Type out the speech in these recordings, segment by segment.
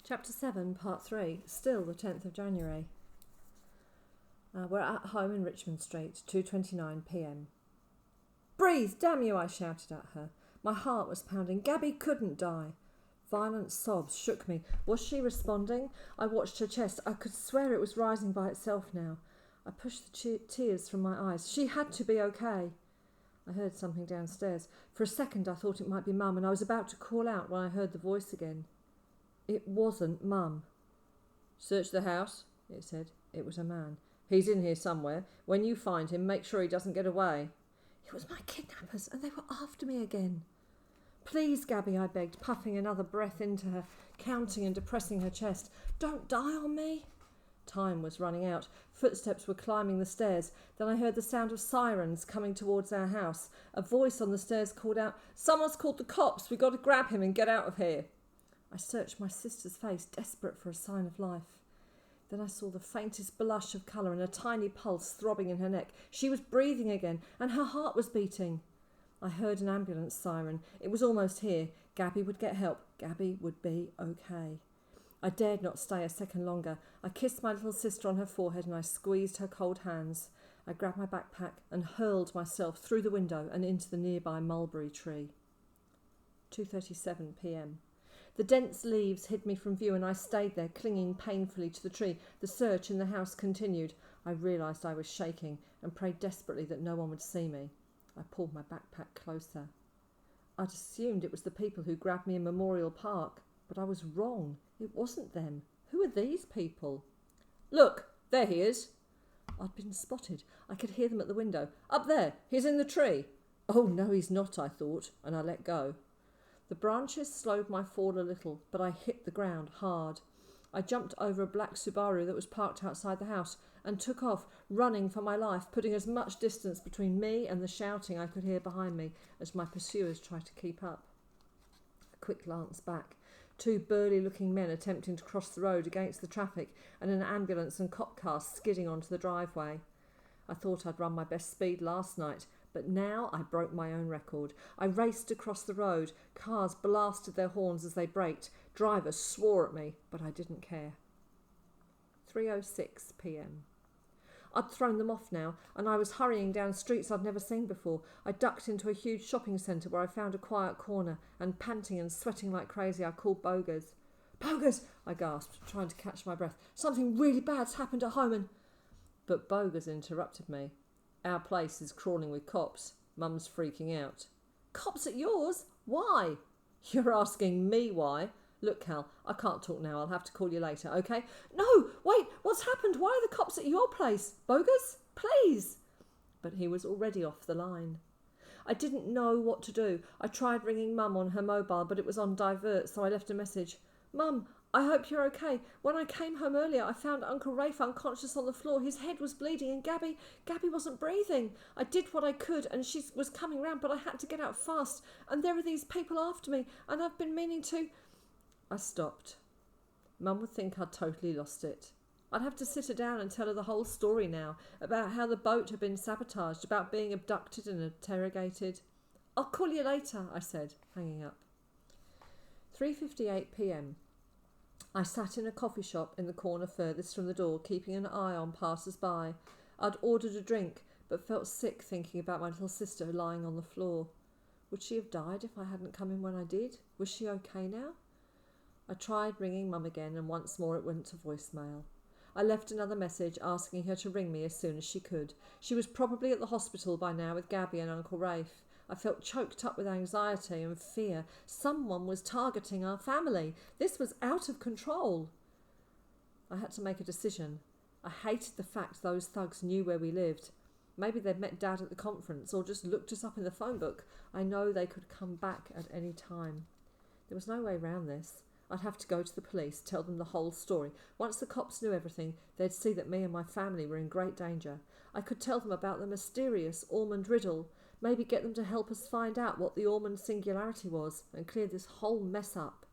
Chapter 7, Part 3, still the 10th of January. We're at home in Richmond Street, 2:29 p.m. "Breathe, damn you," I shouted at her. My heart was pounding. Gabby couldn't die. Violent sobs shook me. Was she responding? I watched her chest. I could swear it was rising by itself now. I pushed the tears from my eyes. She had to be okay. I heard something downstairs. For a second I thought it might be Mum, and I was about to call out when I heard the voice again. It wasn't Mum. "Search the house," it said. It was a man. "He's in here somewhere. When you find him, make sure he doesn't get away." It was my kidnappers, and they were after me again. "Please, Gabby," I begged, puffing another breath into her, counting and depressing her chest. "Don't die on me." Time was running out. Footsteps were climbing the stairs. Then I heard the sound of sirens coming towards our house. A voice on the stairs called out, "Someone's called the cops. We've got to grab him and get out of here." I searched my sister's face, desperate for a sign of life. Then I saw the faintest blush of colour and a tiny pulse throbbing in her neck. She was breathing again, and her heart was beating. I heard an ambulance siren. It was almost here. Gabby would get help. Gabby would be okay. I dared not stay a second longer. I kissed my little sister on her forehead and I squeezed her cold hands. I grabbed my backpack and hurled myself through the window and into the nearby mulberry tree. 2:37 p.m. The dense leaves hid me from view and I stayed there, clinging painfully to the tree. The search in the house continued. I realised I was shaking and prayed desperately that no one would see me. I pulled my backpack closer. I'd assumed it was the people who grabbed me in Memorial Park, but I was wrong. It wasn't them. Who are these people? "Look, there he is." I'd been spotted. I could hear them at the window. "Up there, he's in the tree." Oh no, he's not, I thought, and I let go. The branches slowed my fall a little, but I hit the ground hard. I jumped over a black Subaru that was parked outside the house and took off, running for my life, putting as much distance between me and the shouting I could hear behind me as my pursuers tried to keep up. A quick glance back. 2 burly-looking men attempting to cross the road against the traffic and an ambulance and cop car skidding onto the driveway. I thought I'd run my best speed last night, but now I broke my own record. I raced across the road. Cars blasted their horns as they braked. Drivers swore at me, but I didn't care. 3:06 p.m. I'd thrown them off now, and I was hurrying down streets I'd never seen before. I ducked into a huge shopping centre where I found a quiet corner, and panting and sweating like crazy, I called Bogus. "Bogus!" I gasped, trying to catch my breath. "Something really bad's happened at home and—" But Bogus interrupted me. "Our place is crawling with cops. Mum's freaking out." "Cops at yours? Why?" "You're asking me why. Look, Cal, I can't talk now. I'll have to call you later, okay?" "No, wait, what's happened? Why are the cops at your place? Bogus, please." But he was already off the line. I didn't know what to do. I tried ringing Mum on her mobile, but it was on divert, so I left a message. "Mum, I hope you're okay. When I came home earlier, I found Uncle Rafe unconscious on the floor. His head was bleeding and Gabby wasn't breathing. I did what I could and she was coming round, but I had to get out fast. And there are these people after me and I've been meaning to..." I stopped. Mum would think I'd totally lost it. I'd have to sit her down and tell her the whole story now, about how the boat had been sabotaged, about being abducted and interrogated. "I'll call you later," I said, hanging up. 3:58 p.m. I sat in a coffee shop in the corner furthest from the door, keeping an eye on passers-by. I'd ordered a drink, but felt sick thinking about my little sister lying on the floor. Would she have died if I hadn't come in when I did? Was she okay now? I tried ringing Mum again, and once more it went to voicemail. I left another message asking her to ring me as soon as she could. She was probably at the hospital by now with Gabby and Uncle Rafe. I felt choked up with anxiety and fear. Someone was targeting our family. This was out of control. I had to make a decision. I hated the fact those thugs knew where we lived. Maybe they'd met Dad at the conference or just looked us up in the phone book. I know they could come back at any time. There was no way round this. I'd have to go to the police, tell them the whole story. Once the cops knew everything, they'd see that me and my family were in great danger. I could tell them about the mysterious Ormond riddle, maybe get them to help us find out what the Ormond singularity was and clear this whole mess up.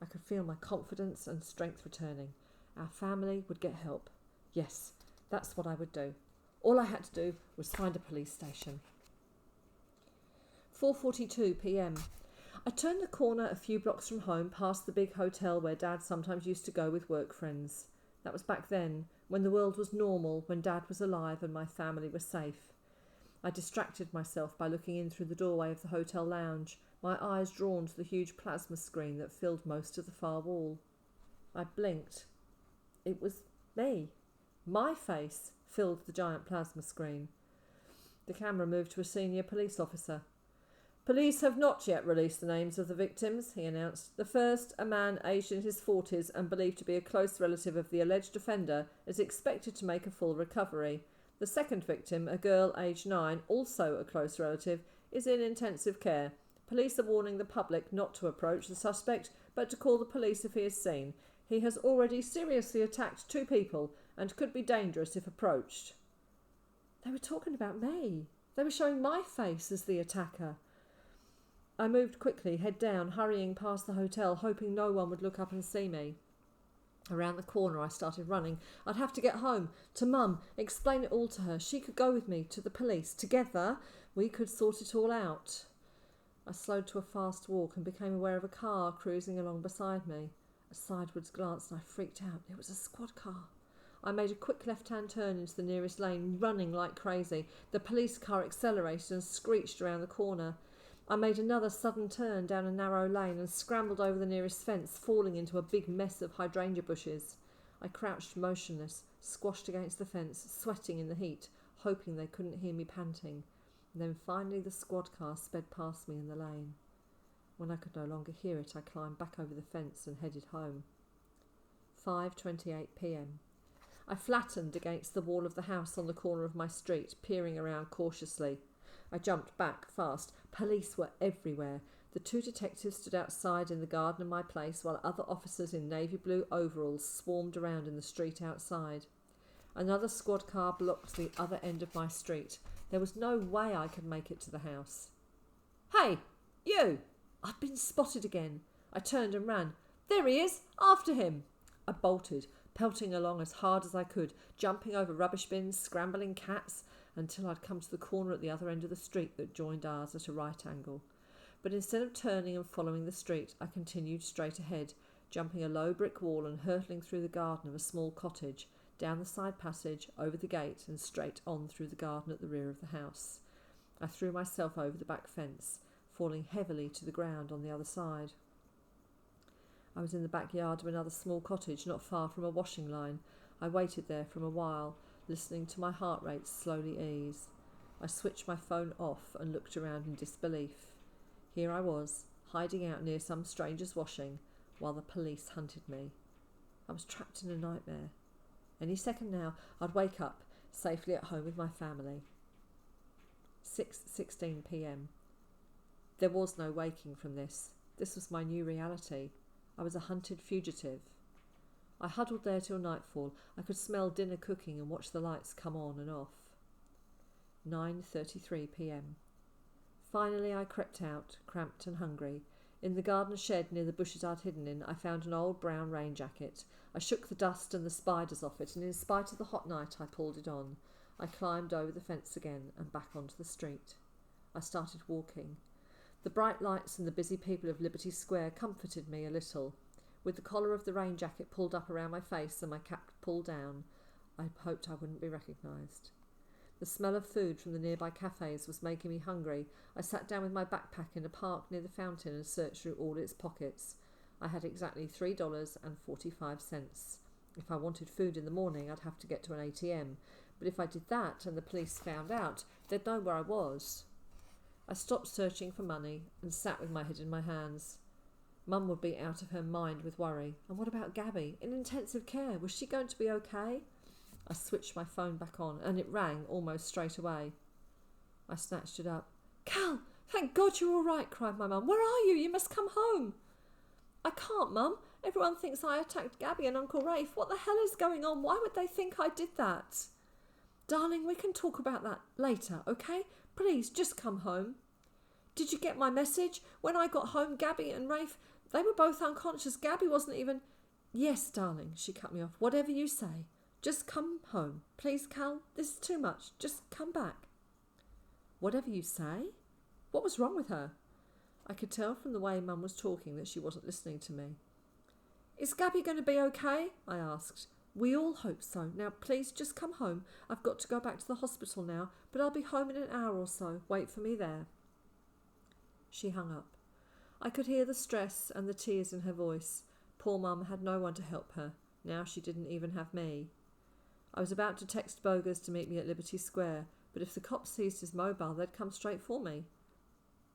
I could feel my confidence and strength returning. Our family would get help. Yes, that's what I would do. All I had to do was find a police station. 4:42 p.m. I turned the corner a few blocks from home, past the big hotel where Dad sometimes used to go with work friends. That was back then, when the world was normal, when Dad was alive and my family was safe. I distracted myself by looking in through the doorway of the hotel lounge, my eyes drawn to the huge plasma screen that filled most of the far wall. I blinked. It was me. My face filled the giant plasma screen. The camera moved to a senior police officer. "Police have not yet released the names of the victims," he announced. "The first, a man aged in his 40s and believed to be a close relative of the alleged offender, is expected to make a full recovery. The second victim, a girl aged 9, also a close relative, is in intensive care. Police are warning the public not to approach the suspect, but to call the police if he is seen. He has already seriously attacked 2 people and could be dangerous if approached." They were talking about me. They were showing my face as the attacker. I moved quickly, head down, hurrying past the hotel, hoping no one would look up and see me. Around the corner I started running. I'd have to get home, to Mum, explain it all to her. She could go with me to the police. Together, we could sort it all out. I slowed to a fast walk and became aware of a car cruising along beside me. A sideways glance and I freaked out. It was a squad car. I made a quick left-hand turn into the nearest lane, running like crazy. The police car accelerated and screeched around the corner. I made another sudden turn down a narrow lane and scrambled over the nearest fence, falling into a big mess of hydrangea bushes. I crouched motionless, squashed against the fence, sweating in the heat, hoping they couldn't hear me panting. And then finally the squad car sped past me in the lane. When I could no longer hear it, I climbed back over the fence and headed home. 5:28 p.m. I flattened against the wall of the house on the corner of my street, peering around cautiously. I jumped back fast. Police were everywhere. The 2 detectives stood outside in the garden of my place, while other officers in navy blue overalls swarmed around in the street outside. Another squad car blocked the other end of my street. There was no way I could make it to the house. "Hey, you!" I'd been spotted again. I turned and ran. "There he is! After him!" I bolted, pelting along as hard as I could, jumping over rubbish bins, scrambling cats, until I'd come to the corner at the other end of the street that joined ours at a right angle. But instead of turning and following the street, I continued straight ahead, jumping a low brick wall and hurtling through the garden of a small cottage, down the side passage, over the gate, and straight on through the garden at the rear of the house. I threw myself over the back fence, falling heavily to the ground on the other side. I was in the backyard of another small cottage not far from a washing line. I waited there for a while, listening to my heart rate slowly ease. I switched my phone off and looked around in disbelief. Here I was, hiding out near some stranger's washing, while the police hunted me. I was trapped in a nightmare. Any second now, I'd wake up, safely at home with my family. 6:16 p.m. There was no waking from this. This was my new reality. I was a hunted fugitive. I huddled there till nightfall. I could smell dinner cooking and watch the lights come on and off. 9:33 p.m. Finally I crept out, cramped and hungry. In the garden shed near the bushes I'd hidden in, I found an old brown rain jacket. I shook the dust and the spiders off it, and in spite of the hot night I pulled it on. I climbed over the fence again and back onto the street. I started walking. The bright lights and the busy people of Liberty Square comforted me a little. With the collar of the rain jacket pulled up around my face and my cap pulled down, I hoped I wouldn't be recognised. The smell of food from the nearby cafes was making me hungry. I sat down with my backpack in a park near the fountain and searched through all its pockets. I had exactly $3.45. If I wanted food in the morning, I'd have to get to an ATM. But if I did that and the police found out, they'd know where I was. I stopped searching for money and sat with my head in my hands. Mum would be out of her mind with worry. And what about Gabby? In intensive care. Was she going to be okay? I switched my phone back on, and it rang almost straight away. I snatched it up. "Cal, thank God you're all right," cried my mum. "Where are you? You must come home." "I can't, Mum. Everyone thinks I attacked Gabby and Uncle Rafe. What the hell is going on? Why would they think I did that?" "Darling, we can talk about that later, okay? Please, just come home." "Did you get my message? When I got home, Gabby and Rafe, they were both unconscious. Gabby wasn't even—" "Yes, darling," she cut me off. "Whatever you say. Just come home. Please, Cal, this is too much. Just come back." "Whatever you say?" What was wrong with her? I could tell from the way Mum was talking that she wasn't listening to me. Is Gabby going to be okay? I asked. We all hope so. Now please just come home. I've got to go back to the hospital now, but I'll be home in an hour or so. Wait for me there. She hung up. I could hear the stress and the tears in her voice. Poor Mum had no one to help her. Now she didn't even have me. I was about to text Bogus to meet me at Liberty Square, but if the cops seized his mobile, they'd come straight for me.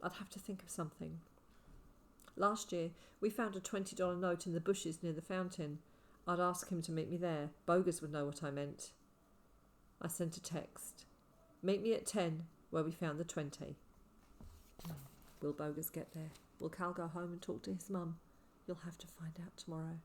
I'd have to think of something. Last year, we found a $20 note in the bushes near the fountain. I'd ask him to meet me there. Bogus would know what I meant. I sent a text. Meet me at 10, where we found the 20. Will Bogus get there? Will Cal go home and talk to his mum? You'll have to find out tomorrow.